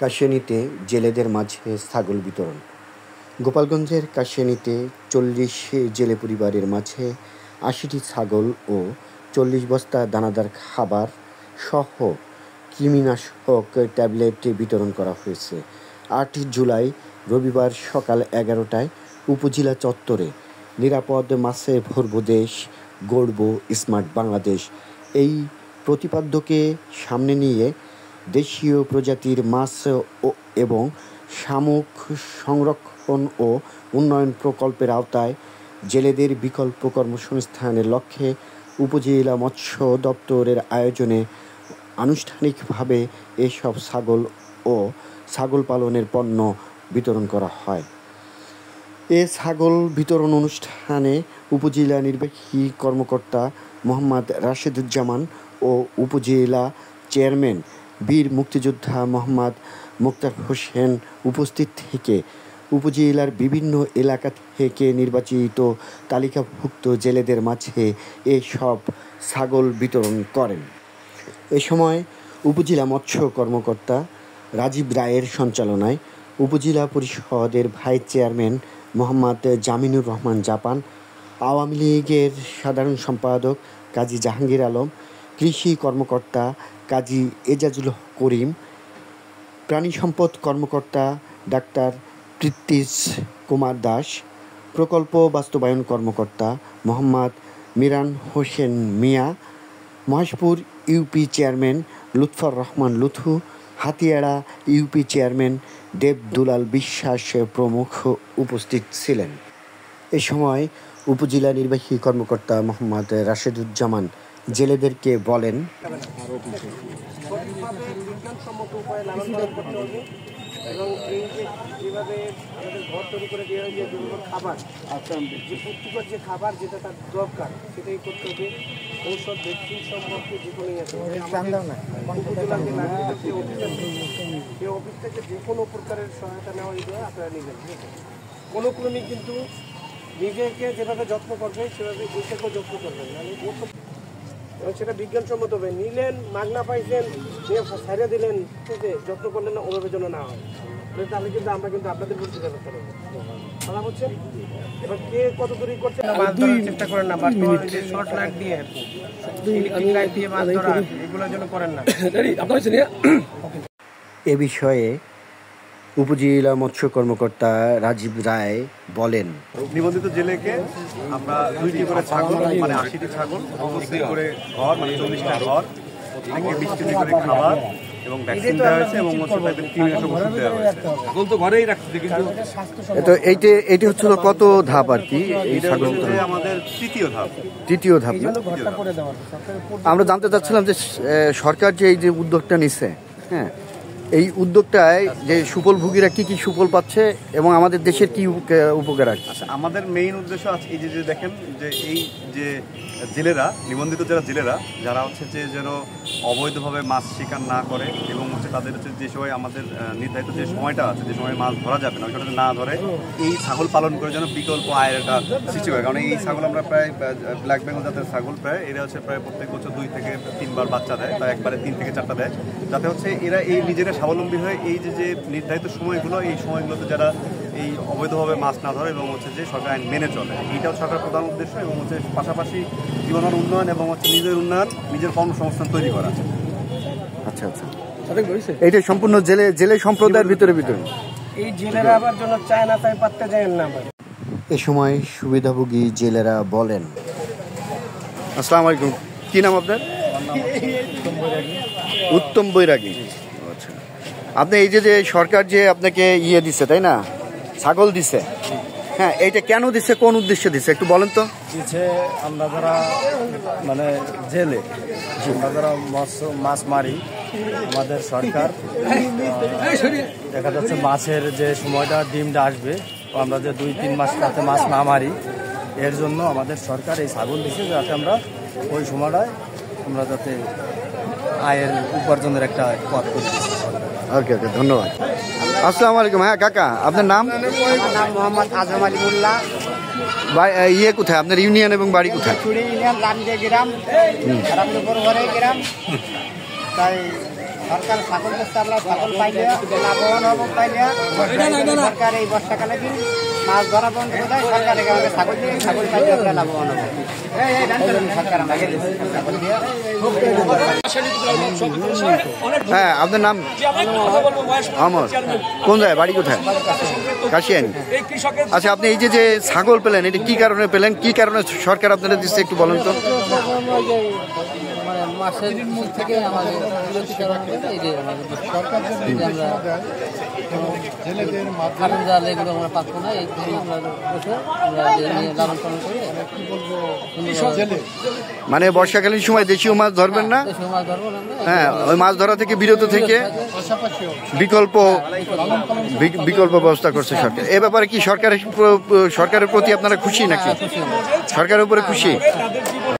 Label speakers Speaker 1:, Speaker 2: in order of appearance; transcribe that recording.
Speaker 1: কাশিয়ানীতে জেলেদের মাঝে ছাগল বিতরণ। গোপালগঞ্জের কাশিয়ানীতে ৪০ জেলে পরিবারের মাঝে ৮০টি ছাগল ও ৪০ বস্তা দানাদার খাবার সহ কৃমিনাশক ট্যাবলেট বিতরণ করা হয়েছে। ৮ জুলাই রবিবার সকাল ১১টায় উপজেলা চত্বরে নিরাপদ মাছে ভরবো দেশ, গড়ব স্মার্ট বাংলাদেশ এই প্রতিপাদ্যকে সামনে নিয়ে দেশীয় প্রজাতির মাছ এবং শামুক সংরক্ষণ ও উন্নয়ন প্রকল্পের আওতায় জেলেদের বিকল্প কর্মসংস্থানের লক্ষ্যে উপজেলা মৎস্য দপ্তরের আয়োজনে আনুষ্ঠানিকভাবে এসব ছাগল ও ছাগল পালনের পণ্য বিতরণ করা হয়। এ ছাগল বিতরণ অনুষ্ঠানে উপজেলা নির্বাহী কর্মকর্তা মোহাম্মদ রাশেদুজ্জামান ও উপজেলা চেয়ারম্যান বীর মুক্তিযোদ্ধা মোহাম্মদ মোক্তার হোসেন উপস্থিত থেকে উপজেলার বিভিন্ন এলাকা থেকে নির্বাচিত তালিকাভুক্ত জেলেদের মাঝে এসব ছাগল বিতরণ করেন। এ সময় উপজেলা মৎস্য কর্মকর্তা রাজীব রায়ের সঞ্চালনায় উপজেলা পরিষদের vice chairman Mohammad Jaminur Rahman Japan, Awami লীগের সাধারণ সম্পাদক কাজী জাহাঙ্গীর আলম, কৃষি কর্মকর্তা কাজী এজাজুল করিম, প্রাণী সম্পদ কর্মকর্তা ডাক্তার প্রীতিশ কুমার দাস, প্রকল্প বাস্তবায়ন কর্মকর্তা Mohammad Miran Hossain Mia, Maheshpur UP chairman Lutfar Rahman Luthu, Hatiara UP chairman Deb Dulal Biswas প্রমুখ উপস্থিত ছিলেন। এ সময় উপজেলা নির্বাহী কর্মকর্তা মোহাম্মদ রাশেদুজ্জামান জেলেদেরকে বলেন,
Speaker 2: এবং এই যেভাবে আমাদের ঘর তৈরি করে দেওয়া হয়েছে বিভিন্ন খাবার, যে পুষ্টিকর যে খাবার যেটা তার দরকার সেটাই করতে হবে। ঔষধ ভ্যাকসিন সম্পর্কে যে কোনো অফিস থেকে যে কোনো প্রকারের সহায়তা নেওয়া যেতে আপনারা নেবেন। কোনো ক্রমিক কিন্তু নিজেকে যেভাবে যত্ন করবে সেভাবে এটাকেও যত্ন করবেন, মানে এবং সেটা বিজ্ঞানসম্মত হবে। নিলেন, মাগনা পাইছেন, নিয়ে ছাড়িয়ে দিলেন, ঠিক আছে, যত্ন করলেন না, ওভাবে যেন না হয়, তাহলে কিন্তু আমরা কিন্তু আপনাদের বুঝতে ব্যবস্থা করবো। কথা বলছেন, এবার কে কত দূরই করছে চেষ্টা করেন না, শর্ট লাইট দিয়ে মাছ ধরা এগুলোর জন্য করেন না।
Speaker 1: এ বিষয়ে উপজেলা মৎস্য কর্মকর্তা রাজীব রায় বলেন,
Speaker 3: নিবন্ধিত জেলেকে আমরা 2টি করে ছাগল, মানে 80টি ছাগল, 1টি করে ঘর, মানে 40টা ঘর, 20টি করে খাবার এবং ভ্যাকসিন দেওয়া হয়েছে এবং তাদের কৃমিনাশক ওষুধ দেওয়া হয়েছে। ছাগল তো ঘরেই রাখছে, কিন্তু
Speaker 1: এইটা হচ্ছিল কত ধাপ আর কি? এই ছাগল
Speaker 3: আমাদের
Speaker 1: তৃতীয় ধাপ। আমরা জানতে চাচ্ছিলাম যে সরকার যে এই যে উদ্যোগটা নিচ্ছে, হ্যাঁ, এই উদ্যোগটায় যে সুফলভোগীরা কি কি সুফল পাচ্ছে এবং আমাদের দেশের কি উপকার আছে?
Speaker 3: আমাদের মেইন উদ্দেশ্য আছে এই যে দেখেন যে এই যে জেলেরা, নিবন্ধিত যারা জেলেরা, যারা হচ্ছে যে যেন অবৈধভাবে মাছ শিকার না করে এবং হচ্ছে তাদের হচ্ছে যে সময় আমাদের নির্ধারিত যে সময়টা আছে, যে সময় মাছ ধরা যাবে না, ওই সময়টা না ধরে এই ছাগল পালন করে যেন বিকল্প আয়ের একটা সৃষ্টি হয়। কারণ এই ছাগল আমরা প্রায় ব্ল্যাক বেঙ্গল জাতের ছাগল, প্রায় এরা হচ্ছে প্রায় প্রত্যেক বছর 2 থেকে 3 বার বাচ্চা দেয়, বা একবারে 3 থেকে 4টা দেয়, যাতে হচ্ছে এরা এই নিজেরা স্বাবলম্বী হয়ে এই যে নির্ধারিত সময়গুলো, এই সময়গুলোতে যারা এই অবৈধভাবে মাছ না ধরে এবং হচ্ছে যে সরকার আইন মেনে চলে, এইটাও সরকারের প্রধান উদ্দেশ্য। এবং হচ্ছে পাশাপাশি জীবনের উন্নয়ন এবং হচ্ছে নিজের উন্নয়ন, নিজের কর্মসংস্থান তৈরি করা।
Speaker 1: আচ্ছা, এইটা সম্পূর্ণ জেলে সম্প্রদায়ের ভিতরে
Speaker 2: এই জেলেরা আবার জন্য চায় না, তাই পাততে যায় না।
Speaker 1: এ সময় সুবিধাভোগী জেলেরা বলেন, আসসালামু আলাইকুম, কি নাম আপনার? উত্তম বৈরাগী। আচ্ছা, আপনি এই যে সরকার যে আপনাকে দিচ্ছে, তাই না, ছাগল দিচ্ছে, হ্যাঁ, এইটা কেন দিচ্ছে, কোন উদ্দেশ্যে দিচ্ছে একটু বলেন তো?
Speaker 4: দিচ্ছে আমরা যারা মানে জেলে, আমরা যারা মাছ মারি, আমাদের সরকার দেখা যাচ্ছে মাছের যে সময়টা ডিমটা আসবে, আমরা যে 2-3 মাস তাতে মাছ না মারি, এর জন্য আমাদের সরকার এই ছাগল দিচ্ছে, যাতে আমরা ওই সময়টায় আমরা যাতে আয়ের উপার্জনের একটা পথ করি।
Speaker 1: ওকে, ধন্যবাদ। আসসালামু আলাইকুম। হ্যাঁ কাকা, আপনার নাম?
Speaker 2: আমার নাম মোহাম্মদ আজম আলী মোল্লা।
Speaker 1: কোথায় আপনার ইউনিয়ন এবং বাড়ি কোথায়?
Speaker 2: চুরি ইউনিয়ন, রামদিয়া গ্রাম, রামদেপুর ঘরে গ্রাম। তাই
Speaker 5: সরকার ছাগল করতে আমরা ছাগল পাইলে লাভবান হবো পাইলে সরকার এই বর্ষাকালে দিন মাছ ধরা বন্ধ করে দেয় সরকার এখানে ছাগল দিয়ে ছাগল পাইলে আমরা লাভবান হবো সরকার আমাকে ছাগল দিয়ে
Speaker 1: হ্যাঁ, আপনার নাম? আমার কোন জায়গায় বাড়ি কোথায়? কাশিয়ানি। আচ্ছা, আপনি এই যে ছাগল পেলেন, এটা কি কারণে পেলেন, কি কারণে সরকার আপনাদের দিচ্ছে একটু বলেন তো।
Speaker 6: মানে মাসের থেকে আমাদের এই যে সরকার আমরা জাল এগুলো আমরা পাচ্ছি না, এই জন্য আমরা বসে আমরা লালন পালন করি।
Speaker 1: মানে বর্ষাকালীন সময় দেশীয় মাছ ধরবেন না?
Speaker 6: দেশীয় মাছ ধরবো না আমরা।
Speaker 1: হ্যাঁ, ওই মাছ ধরা থেকে বিরত থেকে বিকল্প ব্যবস্থা করছে সরকার। এ ব্যাপারে কি সরকারের প্রতি আপনারা খুশি নাকি? সরকারের উপরে খুশি?